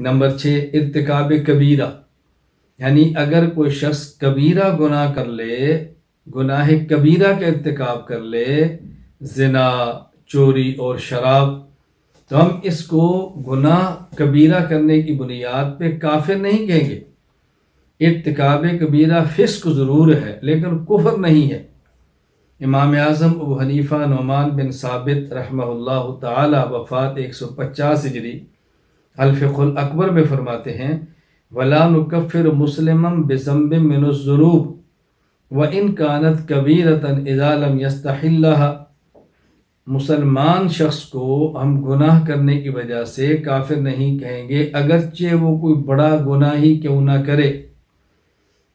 Number 6 ارتکاب کبیرہ، یعنی اگر کوئی شخص کبیرہ گناہ کر لے، گناہ کبیرہ کا ارتکاب کر لے، زنا، چوری اور شراب، تو ہم اس کو گناہ کبیرہ کرنے کی بنیاد پہ کافر نہیں کہیں گے۔ ارتکاب کبیرہ فسق ضرور ہے لیکن کفر نہیں ہے۔ امام اعظم ابو حنیفہ نعمان بن ثابت رحمہ اللہ تعالی وفات 150 ہجری الفقہ الاکبر میں فرماتے ہیں وَلَا نُكَفِّرُ مُسْلِمًا بِذَنْبٍ مِّنُ الذُّنُوبِ وَإِنْ كَانَتْ كَبِيرَةً إِذَا لَمْ يَسْتَحِلَّهَا، مسلمان شخص کو ہم گناہ کرنے کی وجہ سے کافر نہیں کہیں گے اگرچہ وہ کوئی بڑا گناہ ہی کیوں نہ کرے،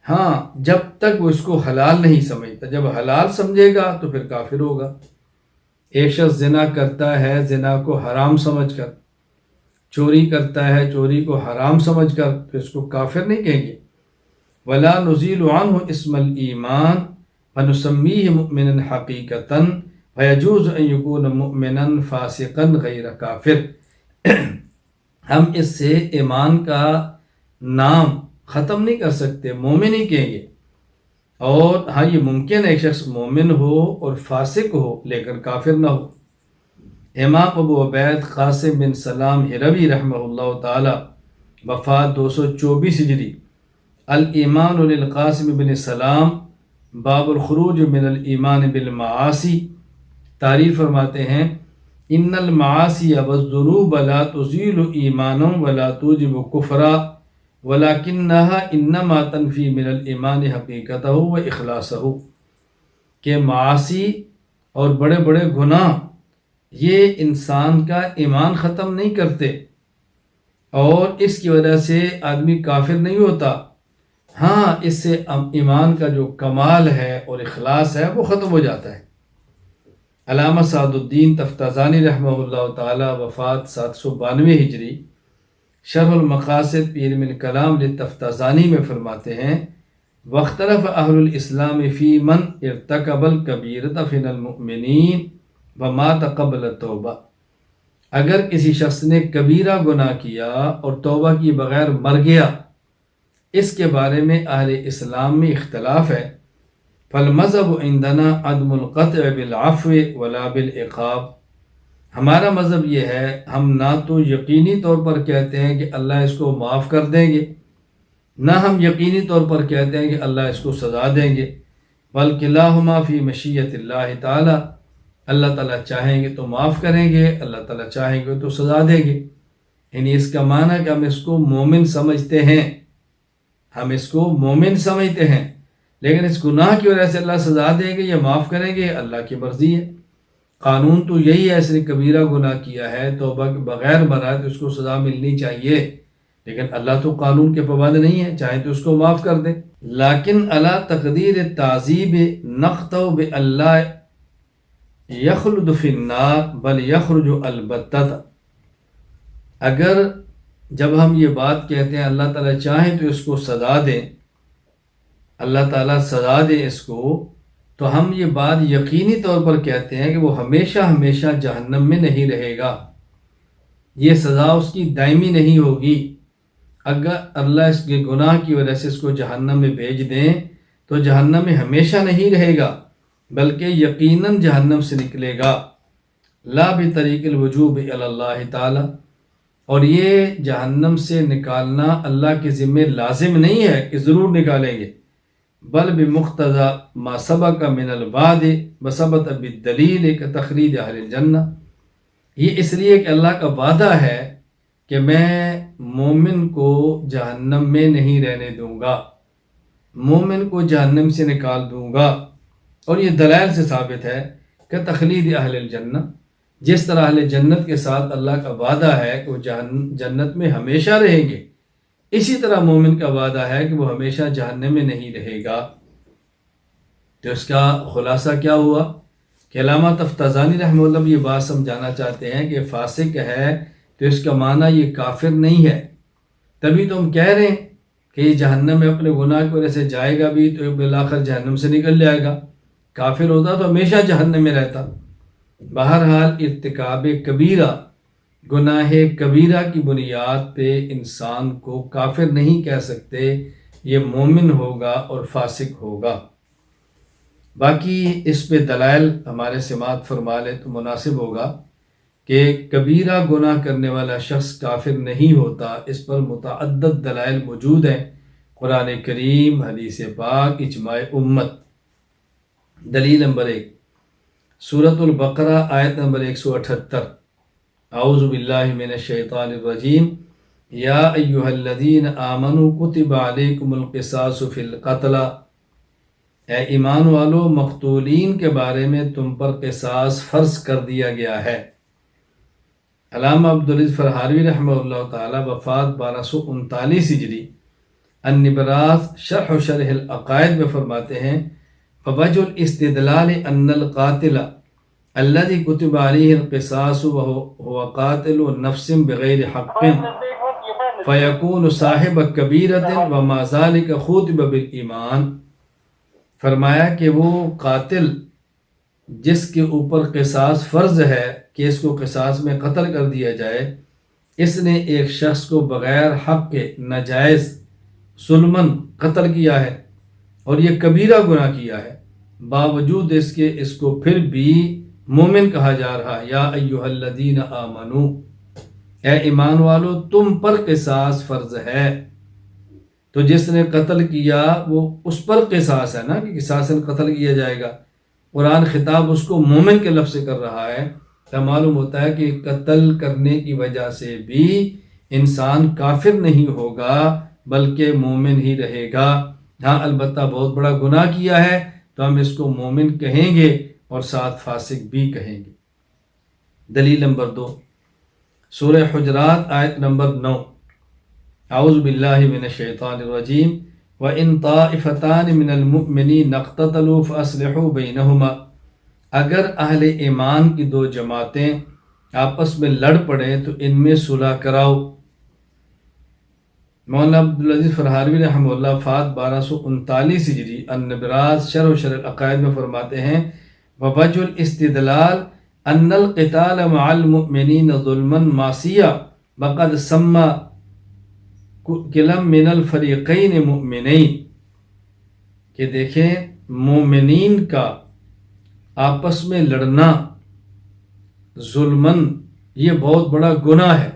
ہاں جب تک وہ اس کو حلال نہیں سمجھتا۔ جب حلال سمجھے گا تو پھر کافر ہوگا۔ ایک شخص زنا کرتا ہے زنا کو حرام سمجھ کر، چوری کرتا ہے چوری کو حرام سمجھ کر، تو اس کو کافر نہیں کہیں گے۔ ولا نزیل عنہ اسم الایمان فنسمیہ مؤمنا حقیقتا فیجوز ان یکون مؤمنا فاسقا غیر کافر، ہم اس سے ایمان کا نام ختم نہیں کر سکتے، مومن ہی کہیں گے، اور ہاں یہ ممکن ہے ایک شخص مومن ہو اور فاسق ہو لیکن کافر نہ ہو۔ امام ابو عبید قاسم بن سلام ہروی رحمہ اللہ تعالی وفات 224 ہجری الایمان للقاسم بن سلام باب الخروج من الایمان بالمعاصی، تعریف فرماتے ہیں ان المعاصی والذنوب لا تزیل ایمانا ولا توجب کفرا ولکنها انما تنفی من الایمان حقیقتہ و اخلاصہ، کہ معاصی اور بڑے بڑے گناہ یہ انسان کا ایمان ختم نہیں کرتے اور اس کی وجہ سے آدمی کافر نہیں ہوتا، ہاں اس سے ایمان کا جو کمال ہے اور اخلاص ہے وہ ختم ہو جاتا ہے۔ علامہ سعد الدین تفتازانی رحمہ اللہ تعالی وفات 792 ہجری شرح المقاصد فی علم الکلام للتفتازانی میں فرماتے ہیں واختلف اہل الاسلام فی من ارتکب الکبیرۃ من المؤمنین ومات قبل التوبہ، اگر کسی شخص نے کبیرہ گناہ کیا اور توبہ کی بغیر مر گیا، اس کے بارے میں اہل اسلام میں اختلاف ہے۔ فالمذہب عندنا عدم القطع بالعفو ولا بالعقاب، ہمارا مذہب یہ ہے ہم نہ تو یقینی طور پر کہتے ہیں کہ اللہ اس کو معاف کر دیں گے، نہ ہم یقینی طور پر کہتے ہیں کہ اللہ اس کو سزا دیں گے، بلکہ لاہما فی مشیت اللہ تعالی، اللہ تعالیٰ چاہیں گے تو معاف کریں گے، اللہ تعالیٰ چاہیں گے تو سزا دیں گے۔ یعنی اس کا معنی کہ ہم اس کو مومن سمجھتے ہیں، ہم اس کو مومن سمجھتے ہیں، لیکن اس گناہ کی وجہ سے اللہ سزا دیں گے یا معاف کریں گے اللہ کی مرضی ہے۔ قانون تو یہی ہے، اس نے کبیرہ گناہ کیا ہے توبہ کے بغیر مرا ہے تو اس کو سزا ملنی چاہیے، لیکن اللہ تو قانون کے پابند نہیں ہے، چاہے تو اس کو معاف کر دے۔ لیکن اللہ تقدیر تعذیب نقطع باللہ یخلد فی النار بل یخرج البتہ، اگر جب ہم یہ بات کہتے ہیں اللہ تعالیٰ چاہیں تو اس کو سزا دیں، اللہ تعالیٰ سزا دے اس کو، تو ہم یہ بات یقینی طور پر کہتے ہیں کہ وہ ہمیشہ ہمیشہ جہنم میں نہیں رہے گا، یہ سزا اس کی دائمی نہیں ہوگی۔ اگر اللہ اس کے گناہ کی وجہ سے اس کو جہنم میں بھیج دیں تو جہنم میں ہمیشہ نہیں رہے گا بلکہ یقیناً جہنم سے نکلے گا، لا بطریق الوجوب الی اللہ تعالی، اور یہ جہنم سے نکالنا اللہ کے ذمہ لازم نہیں ہے کہ ضرور نکالیں گے، بل بمقتضى ما سبق من الوعد وثبت بالدلیل کتخریج اہل الجنہ، یہ اس لیے کہ اللہ کا وعدہ ہے کہ میں مومن کو جہنم میں نہیں رہنے دوں گا، مومن کو جہنم سے نکال دوں گا، اور یہ دلائل سے ثابت ہے کہ تخلید اہل الجنہ، جس طرح اہل جنت کے ساتھ اللہ کا وعدہ ہے کہ وہ جنت میں ہمیشہ رہیں گے، اسی طرح مومن کا وعدہ ہے کہ وہ ہمیشہ جہنم میں نہیں رہے گا۔ تو اس کا خلاصہ کیا ہوا کہ علامہ تفتازانی رحمہ اللہ یہ بات سمجھانا چاہتے ہیں کہ فاسق ہے تو اس کا معنی یہ کافر نہیں ہے، تبھی تو ہم کہہ رہے ہیں کہ یہ جہنم میں اپنے گناہ کی وجہ سے جائے گا بھی تو بالآخر جہنم سے نکل جائے گا، کافر ہوتا تو ہمیشہ جہنم میں رہتا۔ بہرحال ارتکاب کبیرہ گناہ کبیرہ کی بنیاد پہ انسان کو کافر نہیں کہہ سکتے، یہ مومن ہوگا اور فاسق ہوگا۔ باقی اس پہ دلائل ہمارے سماعت فرما لے تو مناسب ہوگا کہ کبیرہ گناہ کرنے والا شخص کافر نہیں ہوتا، اس پر متعدد دلائل موجود ہیں، قرآن کریم، حدیث پاک، اجماع امت۔ دلیل نمبر 1، سورۃ البقرہ آیت نمبر 178، اعوذ باللہ من الشیطان الرجیم، یا ایہا الذین آمنوا کتب علیکم القصاص فی القتلى، اے ایمان والو مقتولین کے بارے میں تم پر قصاص فرض کر دیا گیا ہے۔ علامہ عبدالعزیز فرہاروی رحمہ اللہ تعالی وفات 1239 ہجری، النبراس شرح و شرح العقائد میں فرماتے ہیں، فوجہ الاستدلال ان القاتل الذي كتب عليه القصاص وهو قاتل نفس بغیر حق فيكون صاحب كبيرة وما ذلك خوتب بالایمان۔ فرمایا کہ وہ قاتل جس کے اوپر قصاص فرض ہے کہ اس کو قصاص میں قتل کر دیا جائے، اس نے ایک شخص کو بغیر حق کے ناجائز ظلماً قتل کیا ہے اور یہ کبیرہ گناہ کیا ہے، باوجود اس کے اس کو پھر بھی مومن کہا جا رہا ہے۔ یا ایہا الذین آمنو، اے ایمان والو تم پر قصاص فرض ہے۔ تو جس نے قتل کیا وہ اس پر قصاص ہے نا، کہ قصاصاً قتل کیا جائے گا۔ قرآن خطاب اس کو مومن کے لفظ سے کر رہا ہے، تو معلوم ہوتا ہے کہ قتل کرنے کی وجہ سے بھی انسان کافر نہیں ہوگا بلکہ مومن ہی رہے گا۔ ہاں البتہ بہت بڑا گناہ کیا ہے تو ہم اس کو مومن کہیں گے اور ساتھ فاسق بھی کہیں گے۔ دلیل نمبر 2، سورہ حجرات آیت نمبر 9، اعوذ باللہ من الشیطان الرجیم، وَإِن طَائِفَتَانِ مِنَ الْمُؤْمِنِينَ اقْتَتَلُوا فَأَصْلِحُوا بَيْنَهُمَا، اگر اہل ایمان کی دو جماعتیں آپس میں لڑ پڑیں تو ان میں صلح کراؤ۔ مولانا عبدالعزیز فرہاروی رحمہ اللہ وفات 1239 ہجری، النبراس شرح و شرح العقائد میں فرماتے ہیں، ووجہ الاستدلال ان القتال مع المؤمنین ظلما معصیہ وقد سمى کلا من الفریقین مؤمنین، کہ دیکھیں مومنین کا آپس میں لڑنا ظلمن یہ بہت بڑا گناہ ہے،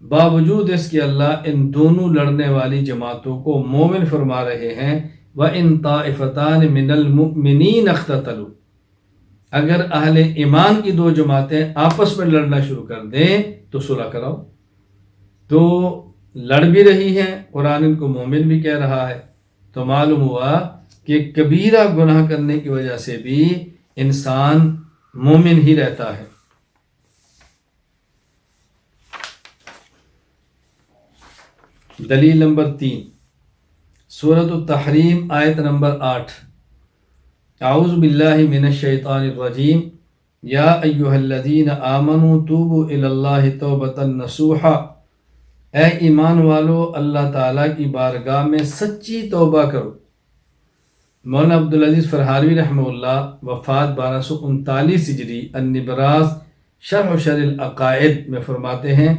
باوجود اس کے اللہ ان دونوں لڑنے والی جماعتوں کو مومن فرما رہے ہیں۔ وَإِن طَائِفَتَانِ مِنَ الْمُؤْمِنِينَ اقْتَتَلُوا، اگر اہل ایمان کی دو جماعتیں آپس میں لڑنا شروع کر دیں تو صلح کراؤ۔ تو لڑ بھی رہی ہیں، قرآن ان کو مومن بھی کہہ رہا ہے، تو معلوم ہوا کہ کبیرہ گناہ کرنے کی وجہ سے بھی انسان مومن ہی رہتا ہے۔ دلیل نمبر 3، سورۃ التحریم آیت نمبر 8، اعوذ باللہ من الشیطان الرجیم، یا ایہا الذین آمنوا توبوا الی اللہ توبۃ نصوحا، اے ایمان والو اللہ تعالیٰ کی بارگاہ میں سچی توبہ کرو۔ مولانا عبدالعزیز فرہاروی رحمہ اللہ وفات 1239 ہجری، النبراس شرح و شرح العقائد میں فرماتے ہیں،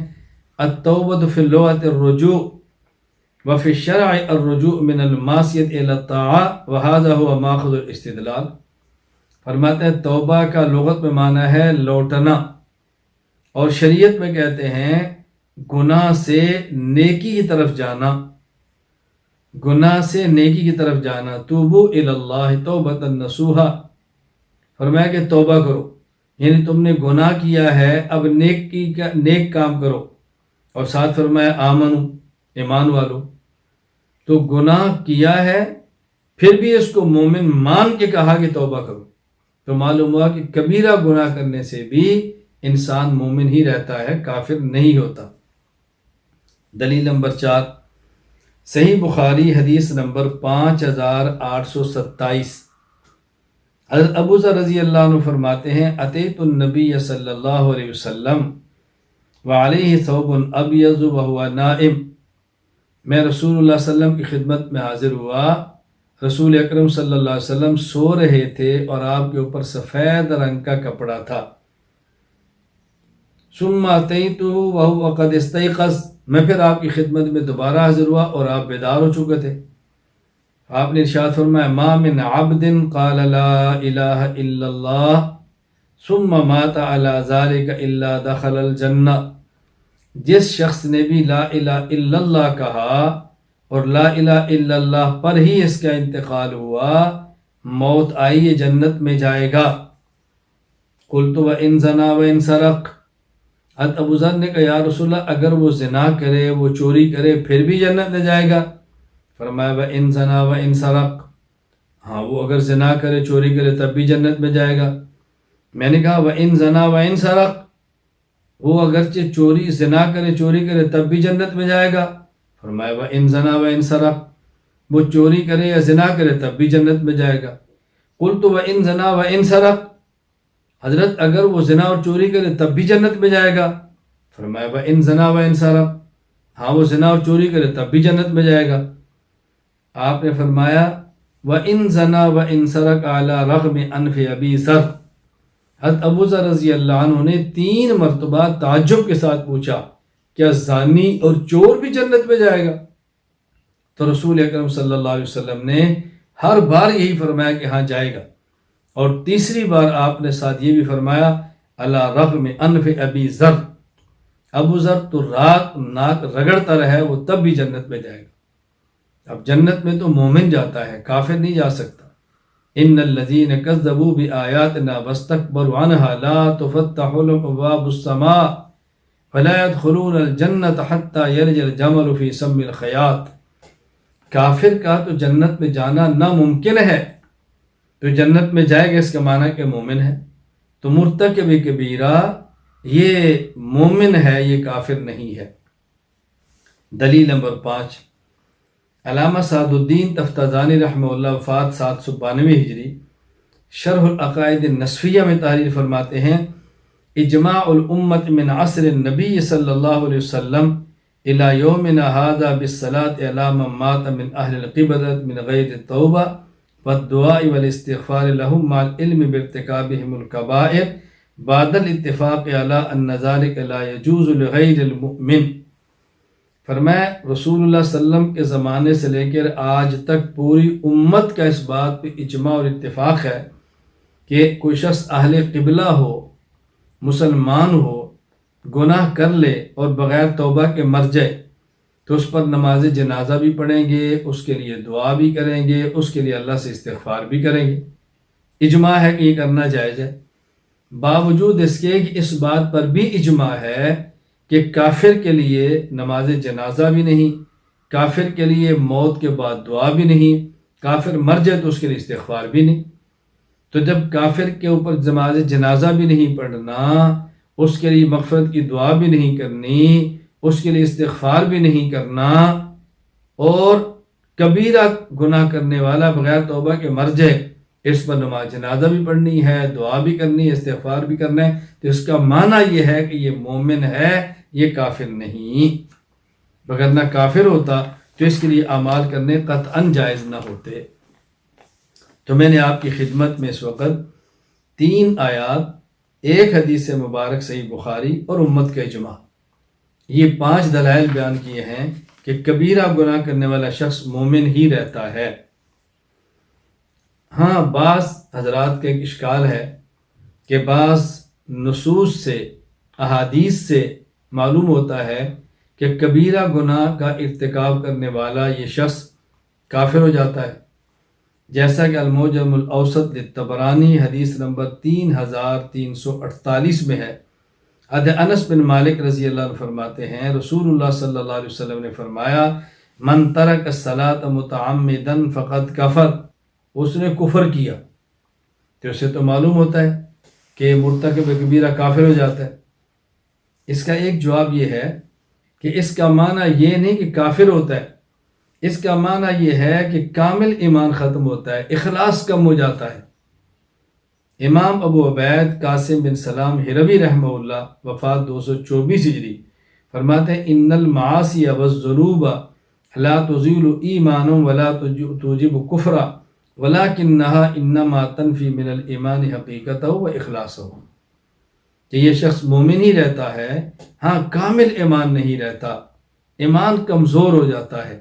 التوبۃ فی اللغۃ الرجوع وفی الشرع الرجوع من المعصیۃ الی الطاعۃ وہذا هو ماخذ الاستدلال۔ فرماتے ہیں توبہ کا لغت میں معنی ہے لوٹنا، اور شریعت میں کہتے ہیں گناہ سے نیکی کی طرف جانا، گناہ سے نیکی کی طرف جانا۔ توبوا الی اللہ توبۃ نصوحا، فرمایا کہ توبہ کرو، یعنی تم نے گناہ کیا ہے اب نیک کام کرو، اور ساتھ فرمایا آمنو، ایمان والو۔ تو گناہ کیا ہے پھر بھی اس کو مومن مان کے کہا کہ توبہ کرو، تو معلوم ہوا کہ کبیرہ گناہ کرنے سے بھی انسان مومن ہی رہتا ہے، کافر نہیں ہوتا۔ دلیل نمبر 4، صحیح بخاری حدیث نمبر 5827، حضرت ابو ذر رضی اللہ عنہ فرماتے ہیں، اتیت النبی صلی اللہ علیہ وسلم وعلیہ ثوب ابیض وہو نائم، میں رسول اللہ صلی اللہ علیہ وسلم کی خدمت میں حاضر ہوا، رسول اکرم صلی اللہ علیہ وسلم سو رہے تھے اور آپ کے اوپر سفید رنگ کا کپڑا تھا۔ ثم اتیتہ وہو قد استیقظ، میں پھر آپ کی خدمت میں دوبارہ حاضر ہوا اور آپ بیدار ہو چکے تھے۔ آپ نے ارشاد فرمایا ما من عبد قال لا الہ الا اللہ ثم مات على ذلك الا دخل الجنہ، جس شخص نے بھی لا الہ الا اللہ کہا اور لا الہ الا اللہ پر ہی اس کا انتقال ہوا، موت آئی، یہ جنت میں جائے گا۔ قلت وان زنا وان سرق، حضرت ابو ذر نے کہا یا رسول اللہ اگر وہ زنا کرے، وہ چوری کرے، پھر بھی جنت میں جائے گا؟ فرمایا وان زنا وان سرق، ہاں وہ اگر زنا کرے، چوری کرے تب بھی جنت میں جائے گا۔ میں نے کہا وان زنا وان سرق، وہ اگرچہ چوری زنا کرے، چوری کرے تب بھی جنت میں جائے گا؟ فرمایا وان زنا وان سرق، وہ چوری کرے یا زنا کرے تب بھی جنت میں جائے گا۔ قلت وان زنا وان سرق، حضرت اگر وہ زنا اور چوری کرے تب بھی جنت میں جائے گا؟ فرمایا وان زنا وان سرق، ہاں وہ زنا اور چوری کرے تب بھی جنت میں جائے گا۔ آپ نے فرمایا وَإِن زَنَا وَإِن سَرَقَ عَلَى رَغْمِ أَنْفِ أَبِي ذر، حضرت ابو ذر رضی اللہ عنہ نے 3 مرتبہ تعجب کے ساتھ پوچھا کیا زانی اور چور بھی جنت میں جائے گا؟ تو رسول اکرم صلی اللہ علیہ وسلم نے ہر بار یہی فرمایا کہ ہاں جائے گا، اور تیسری بار آپ نے ساتھ یہ بھی فرمایا عَلَى رَغْمِ أَنْفِ أَبِي ذر، ابو ذر تو ناک رگڑتا رہے وہ تب بھی جنت میں جائے گا۔ اب جنت میں تو مومن جاتا ہے، کافر نہیں جا سکتا۔ ان الذین کذبوا بآیاتنا واستکبروا عنہا لا تفتح لهم ابواب السماء ولا يدخلون الجنۃ حتى یلج الجمل فی سم الخیاط، کافر کا تو جنت میں جانا ناممکن ہے، تو جنت میں جائے گا اس کا معنی کہ مومن ہے۔ تو مرتکب کبیرہ یہ مومن ہے، یہ کافر نہیں ہے۔ دلیل نمبر 5، علامہ سعد الدین تفتازانی رحمہ اللہ وفات 792 ہجری، شرح العقائد النصفیہ میں تحریر فرماتے ہیں اجماع الامت من عصر النبی صلی اللہ علیہ وسلم الى یومنا هذا بالصلاة علی من مات من اہل القبلۃ من غیر التوبہ والدعاء والاستغفار لهم مع العلم بارتکابهم الکبائر بعد الاتفاق علی ان ذلك لا يجوز لغیر المؤمن۔ فرمایا رسول اللہ صلی اللہ علیہ وسلم کے زمانے سے لے کر آج تک پوری امت کا اس بات پہ اجماع اور اتفاق ہے کہ کوئی شخص اہل قبلہ ہو، مسلمان ہو، گناہ کر لے اور بغیر توبہ کے مر جائے تو اس پر نماز جنازہ بھی پڑھیں گے، اس کے لیے دعا بھی کریں گے، اس کے لیے اللہ سے استغفار بھی کریں گے۔ اجماع ہے کہ یہ کرنا جائز ہے۔ باوجود اس کے کہ اس بات پر بھی اجماع ہے کہ کافر کے لیے نماز جنازہ بھی نہیں، کافر کے لیے موت کے بعد دعا بھی نہیں، کافر مر جائے تو اس کے لیے استغفار بھی نہیں۔ تو جب کافر کے اوپر نماز جنازہ بھی نہیں پڑھنا، اس کے لیے مغفرت کی دعا بھی نہیں کرنی، اس کے لیے استغفار بھی نہیں کرنا، اور کبیرہ گناہ کرنے والا بغیر توبہ کے مر جائے، اس پر نماز جنازہ بھی پڑھنی ہے، دعا بھی کرنی ہے، استغفار بھی کرنا ہے، تو اس کا معنی یہ ہے کہ یہ مومن ہے، یہ کافر نہیں۔ اگر نہ کافر ہوتا تو اس کے لیے اعمال کرنے قطعاً جائز نہ ہوتے۔ تو میں نے آپ کی خدمت میں اس وقت 3 آیات، ایک حدیث مبارک صحیح بخاری اور امت کا اجماع، یہ 5 دلائل بیان کیے ہیں کہ کبیرہ گناہ کرنے والا شخص مومن ہی رہتا ہے۔ ہاں بعض حضرات کا ایک اشکال ہے کہ بعض نصوص سے، احادیث سے معلوم ہوتا ہے کہ کبیرہ گناہ کا ارتکاب کرنے والا یہ شخص کافر ہو جاتا ہے، جیسا کہ المعجم الاوسط للطبرانی حدیث نمبر 3348 میں ہے۔ حضرت انس بن مالک رضی اللہ عنہ فرماتے ہیں رسول اللہ صلی اللہ علیہ وسلم نے فرمایا من ترک الصلاۃ متعمدا فقد کفر، اس نے کفر کیا، تو اسے تو معلوم ہوتا ہے کہ مرتکب کبیرہ کافر ہو جاتا ہے۔ اس کا ایک جواب یہ ہے کہ اس کا معنی یہ نہیں کہ کافر ہوتا ہے، اس کا معنی یہ ہے کہ کامل ایمان ختم ہوتا ہے، اخلاص کم ہو جاتا ہے۔ امام ابو عبید قاسم بن سلام ہروی رحمہ اللہ وفات 224 ہجری فرماتے ہیں ان المعاصی والذنوب لا تزیل ایمان ولا توجب کفر ولکنها انما تنفی من الایمان حقیقتہ و اخلاصہ۔ کہ یہ شخص مومن ہی رہتا ہے، ہاں کامل ایمان نہیں رہتا، ایمان کمزور ہو جاتا ہے،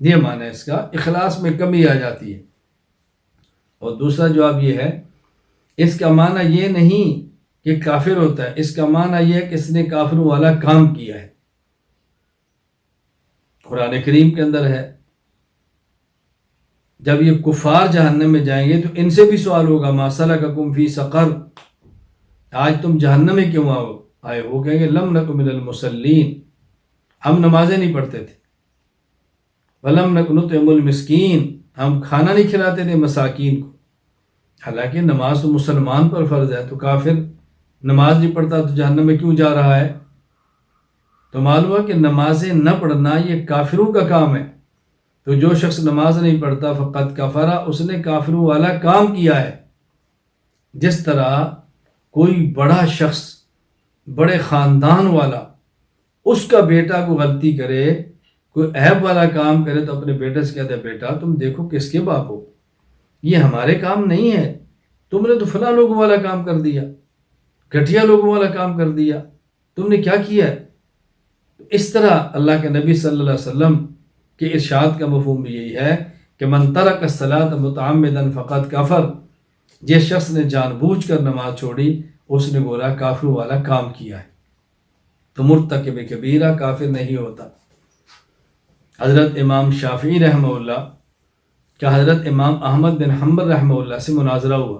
یہ معنی ہے اس کا، اخلاص میں کمی آ جاتی ہے۔ اور دوسرا جواب یہ ہے، اس کا معنی یہ نہیں کہ کافر ہوتا ہے، اس کا معنی یہ ہے کہ اس نے کافروں والا کام کیا ہے۔ قرآن کریم کے اندر ہے، جب یہ کفار جہنم میں جائیں گے تو ان سے بھی سوال ہوگا، ما سلککم فی سقر، آج تم جہنم میں کیوں آئے ہو؟ کہیں گے لم نک من المصلین، ہم نمازیں نہیں پڑھتے تھے، ولم نک نطعم المسکین، ہم کھانا نہیں کھلاتے تھے مساکین کو۔ حالانکہ نماز تو مسلمان پر فرض ہے، تو کافر نماز نہیں پڑھتا تو جہنم میں کیوں جا رہا ہے؟ تو معلوم ہے کہ نمازیں نہ پڑھنا یہ کافروں کا کام ہے۔ تو جو شخص نماز نہیں پڑھتا فقط کفرا، اس نے کافروں والا کام کیا ہے۔ جس طرح کوئی بڑا شخص، بڑے خاندان والا، اس کا بیٹا کو غلطی کرے، کوئی عیب والا کام کرے تو اپنے بیٹے سے کہتا ہے بیٹا تم دیکھو کس کے باپ ہو، یہ ہمارے کام نہیں ہے، تم نے تو فلاں لوگوں والا کام کر دیا، گھٹیا لوگوں والا کام کر دیا، تم نے کیا کیا ہے؟ اس طرح اللہ کے نبی صلی اللہ علیہ وسلم کے ارشاد کا مفہوم بھی یہی ہے کہ من ترک الصلاۃ متعمدا فقد کفر، جس شخص نے جان بوجھ کر نماز چھوڑی اس نے گویا کافروں والا کام کیا ہے۔ تو مرتکب کبیرہ کافر نہیں ہوتا۔ حضرت امام شافعی رحمہ اللہ کا حضرت امام احمد بن حنبل رحمہ اللہ سے مناظرہ ہوا۔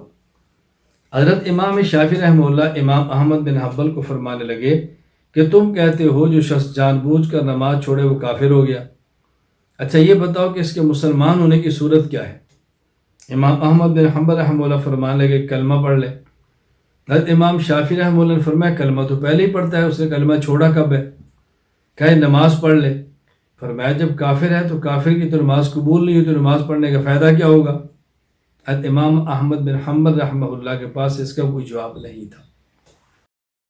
حضرت امام شافعی رحمہ اللہ امام احمد بن حنبل کو فرمانے لگے کہ تم کہتے ہو جو شخص جان بوجھ کر نماز چھوڑے وہ کافر ہو گیا، اچھا یہ بتاؤ کہ اس کے مسلمان ہونے کی صورت کیا ہے؟ امام احمد بن حنبل رحمہ اللہ فرمانے لگے کلمہ پڑھ لے۔ حضرت امام شافعی رحمہ اللہ نے فرمایا کلمہ تو پہلے ہی پڑھتا ہے، اس نے کلمہ چھوڑا کب ہے؟ کہے نماز پڑھ لے۔ فرمایا جب کافر ہے تو کافر کی تو نماز قبول نہیں ہوئی تو نماز پڑھنے کا فائدہ کیا ہوگا؟ حضرت امام احمد بن حنبل رحمہ اللہ کے پاس اس کا کوئی جواب نہیں تھا۔